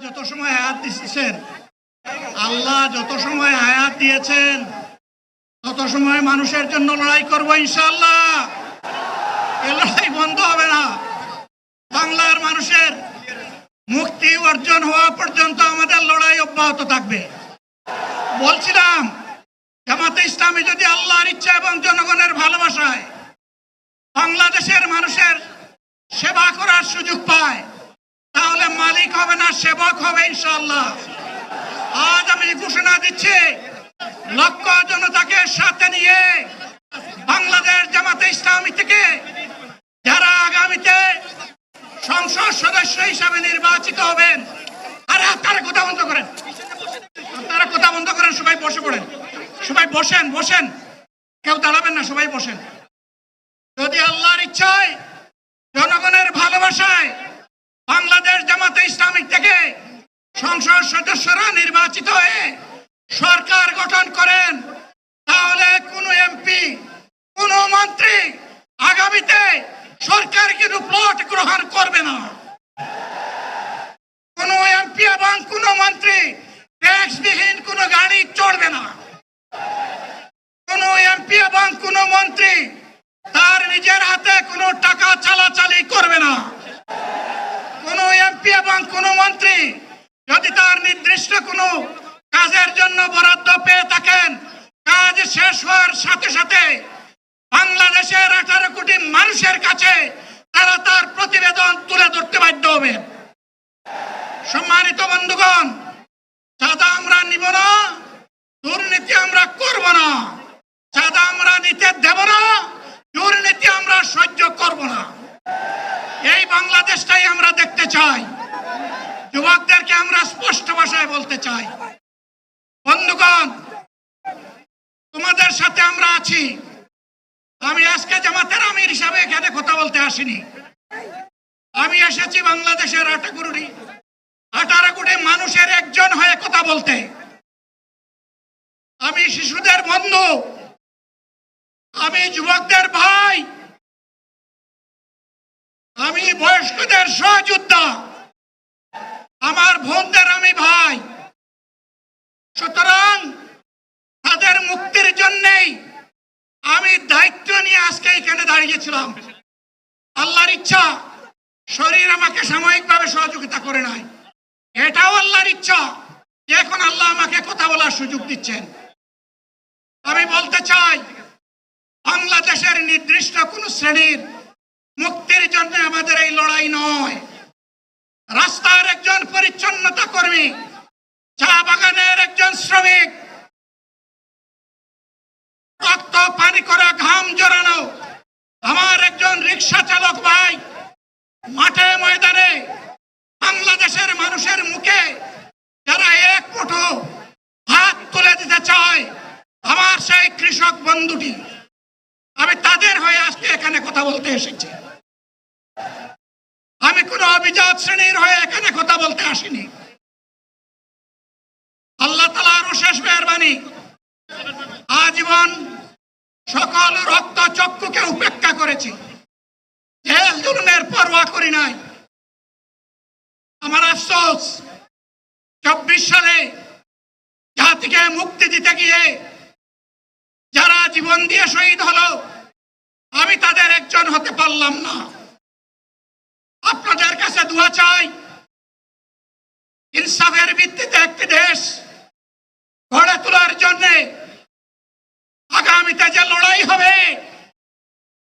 যত সময় হায়াত দিয়েছেন, আল্লাহ যত সময় হায়াত দিয়েছেন তত সময় মানুষের জন্য লড়াই করবো ইনশাআল্লাহ। এ লড়াই বন্ধ হবে না। বাংলার মানুষের মুক্তি অর্জন হওয়া পর্যন্ত আমাদের লড়াই অব্যাহত থাকবে। বলছিলাম, জামাতে ইসলামী যদি আল্লাহর ইচ্ছা এবং জনগণের ভালোবাসায় বাংলাদেশের মানুষের সেবা করার সুযোগ পায়, তাহলে মালিক হবে না, সেবক হবে ইনশাআল্লাহ। আজ আমি ঘোষণা দিচ্ছি, লক্ষ জনতাকে সাথে নিয়ে বাংলাদেশ জামাতে ইসলামী থেকে যারা আগামীতে সংসদ সদস্য হিসাবে নির্বাচিত হবেন, আরে আপনারা কথা বন্ধ করেন, আপনারা কথা বন্ধ করেন, সবাই বসে পড়েন, সবাই বসেন, বসেন, কেউ দাঁড়াবেন না, সবাই বসেন। যদি আল্লাহর ইচ্ছায় জনগণের ভালোবাসায় বাংলাদেশ জামাতে ইসলামী থেকে সংসদ সদস্যরা নির্বাচিত হয়ে সরকার গঠন করেন, তাহলে কোন এমপি, কোন মন্ত্রী আগামীতে সরকার কিন্তু প্লট গ্রহণ করবে না। কোন এমপি এবং কোন মন্ত্রী ট্যাক্সবিহীন কোন গাড়ি চড়বে না। কোন এমপি এবং কোন মন্ত্রী তার নিজের হাতে কোনো টাকা চালাচালি করবে না। কোন এমপি এবং কোন মন্ত্রী যদি তার নির্দিষ্ট কোনো কাজের জন্য বরাদ্দ পেয়ে থাকেন, কাজ শেষ হওয়ার সাথে সাথে বাংলাদেশের 18 কোটি মানুষের কাছে তারা তার প্রতিবেদন তুলে ধরতে বাধ্য হবে। সম্মানিত বন্ধুগণ, চাঁদা আমরা নিব না, দুর্নীতি আমরা করব না, চাঁদা আমরা নিতে দেব না, দুর্নীতি আমরা সহ্য করব না। এই বাংলাদেশটাই আমরা দেখতে চাই। যুবকদেরকে আমরা স্পষ্ট ভাষায় বলতে চাই, বন্ধুগণ, তোমাদের সাথে আমরা আছি। আমি আজকে জামাতের আমির হিসাবে এখানে কথা বলতে আসিনি। আমি এসেছি বাংলাদেশের 18 কোটি মানুষের একজন হয়ে কথা বলতে। আমি শিশুদের বন্ধু, আমি যুবকদের ভাই, আমি বয়স্কদের সহযোদ্ধা, আমার বোনদের আমি ভাই। সুতরাং তাদের মুক্তির জন্যই আমি দায়িত্ব নিয়ে আজকে এখানে দাঁড়িয়েছিলাম। আল্লাহর ইচ্ছা শরীর আমাকে সাময়িকভাবে সহযোগিতা করে নাই, এটাও আল্লাহর ইচ্ছা যে এখন আল্লাহ আমাকে কথা বলার সুযোগ দিচ্ছেন। আমি বলতে চাই, বাংলাদেশের নির্দিষ্ট কোন শ্রেণীর মুক্তির জন্য আমাদের এই লড়াই নয়। রাস্তার একজন পরিচ্ছন্নতা কর্মী, চা বাগানের একজন শ্রমিক, রক্ত পানি করা ঘাম জড়ানো আমার একজন রিক্সা চালক ভাই মাঠে ময়দানে বাংলাদেশের মানুষের মুখে যারা এক মুঠো হাত তুলে দিতে চায়, আমার সেই কৃষক বন্ধুটি, আমি তাদের হয়ে আজকে এখানে কথা বলতে এসেছি। আমি কোন অভিজাত শ্রেণীর হয়ে এখানে কথা বলতে আসিনি। আল্লাহ তাআলার অশেষ মেহেরবানি, আজীবন সকল রক্ত চক্ষুকে উপেক্ষা করেছি, জেল জুলুমের পরোয়া করি নাই। আমার আফসোস, 24 সালে জাতিকে মুক্তি দিতে গিয়ে যারা জীবন দিয়ে শহীদ হলো, আমি তাদের একজন হতে পারলাম না। আপনাদের কাছে দোয়া চাই, ইনসাফের ভিত্তিতে একটি দেশ গড়ে তোলার জন্য আগামীতে যে লড়াই হবে,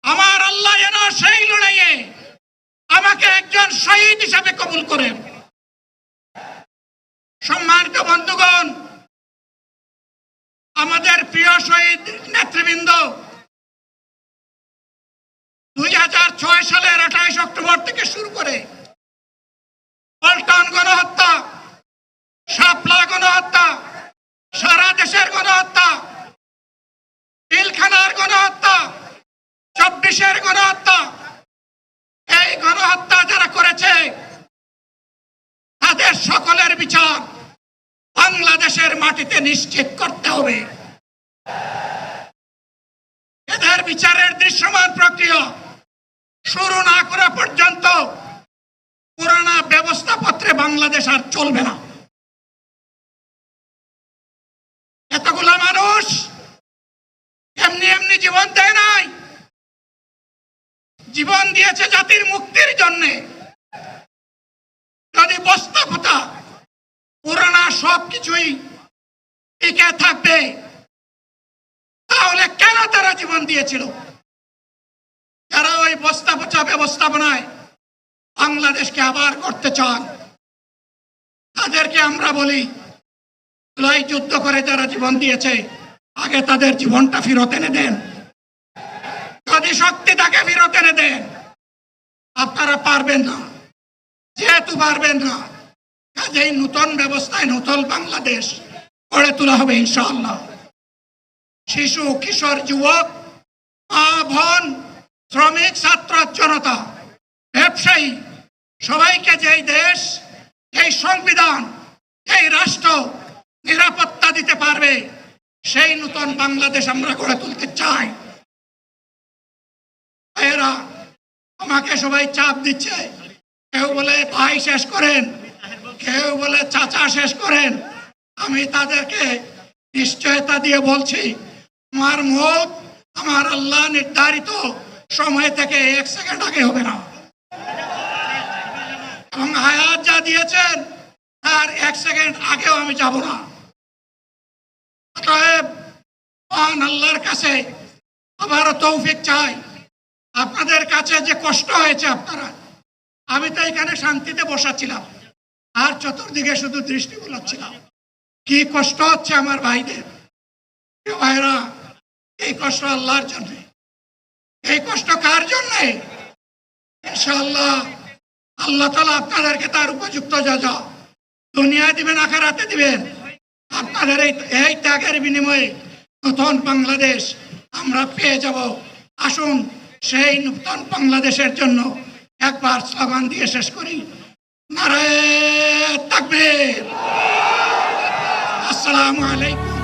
আমার আল্লাহ যেন সেই লড়াইয়ে আমাকে একজন শহীদ হিসাবে কবুল করেন। সম্মানিত বন্ধুগণ, আমাদের প্রিয় শহীদ নেতৃবৃন্দ 2006 সালের 28 অক্টোবর থেকে শুরু করে পল্টন গণহত্যা, শাপলা গণহত্যা, সারা দেশের গণহত্যা, পিলখানার গণহত্যা, 24-এর গণহত্যা, এই গণহত্যা যারা করেছে তাদের সকলের বিচার বাংলাদেশের মাটিতে নিশ্চিত করতে হবে। এদের বিচারের দৃশ্যমান প্রক্রিয়া শুরু না করা পর্যন্ত পুরানা ব্যবস্থাপত্রে বাংলা বাংলাদেশ আর চলবে না। এতগুলা মানুষ এমনি এমনি জীবন দেয় নাই, জীবন দিয়েছে জাতির মুক্তির জন্যে। যদি বস্তা পোতা পুরানা সবকিছুই টিকে থাকবে, তাহলে কেন তারা জীবন দিয়েছিল? যারা ওই বস্তা পচা ব্যবস্থাপনায় বাংলাদেশকে আবার করতে চান, তাদেরকে আমরা বলি, লড়াই যুদ্ধ করে যারা জীবন দিয়েছে, আগে তাদের জীবনটা ফেরত এনে দেন। যদি শক্তি তাকে ফেরত এনে দেন, আপনারা পারবেন না। যেহেতু পারবেন না, কাজেই নতুন ব্যবস্থায় নতুন বাংলাদেশ গড়ে তোলা হবে ইনশাআল্লাহ। শিশু, কিশোর, যুবক, মা, বোন, শ্রমিক, ছাত্র, জনতা, ব্যবসায়ী, সবাইকে যেই দেশ, এই সংবিধান, এই রাষ্ট্র নিরাপত্তা দিতে পারবে, সেই নতুন বাংলাদেশ আমরা গড়ে তুলতে চাই। এরা আমাকে সবাই চাপ দিচ্ছে, কেউ বলে ভাই শেষ করেন, কেউ বলে চাচা শেষ করেন। আমি তাদেরকে নিশ্চয়তা দিয়ে বলছি, আমার মত আমার আল্লাহ নির্ধারিত সময় থেকে 1 সেকেন্ড আগে হবে না, এবং হায়াত যা দিয়েছেন তার 1 সেকেন্ড আগেও আমি যাব না। অতএব আল্লাহর কাছে আবারও তৌফিক চাই। আপনাদের কাছে যে কষ্ট হয়েছে, আপনারা, আমি তো এখানে শান্তিতে বসাচ্ছিলাম আর চতুর্দিকে শুধু দৃষ্টি বুলাচ্ছিলাম। কি কষ্ট হচ্ছে আমার ভাইদের, ভাইরা, এই কষ্ট আল্লাহর জন্য। এই কষ্ট কার জন্যে? ইনশাআল্লাহ আল্লাহ তাআলা আপনাদেরকে তার উপযুক্ত যা দুনিয়ায় দিবেন, আখিরাতে দিবেন। আপনাদের এই ত্যাগের বিনিময়ে নতুন বাংলাদেশ আমরা পেয়ে যাব। আসুন সেই নতুন বাংলাদেশের জন্য একবার স্লোগান দিয়ে শেষ করি, নারায়ে তাকবীর। আসসালামু আলাইকুম।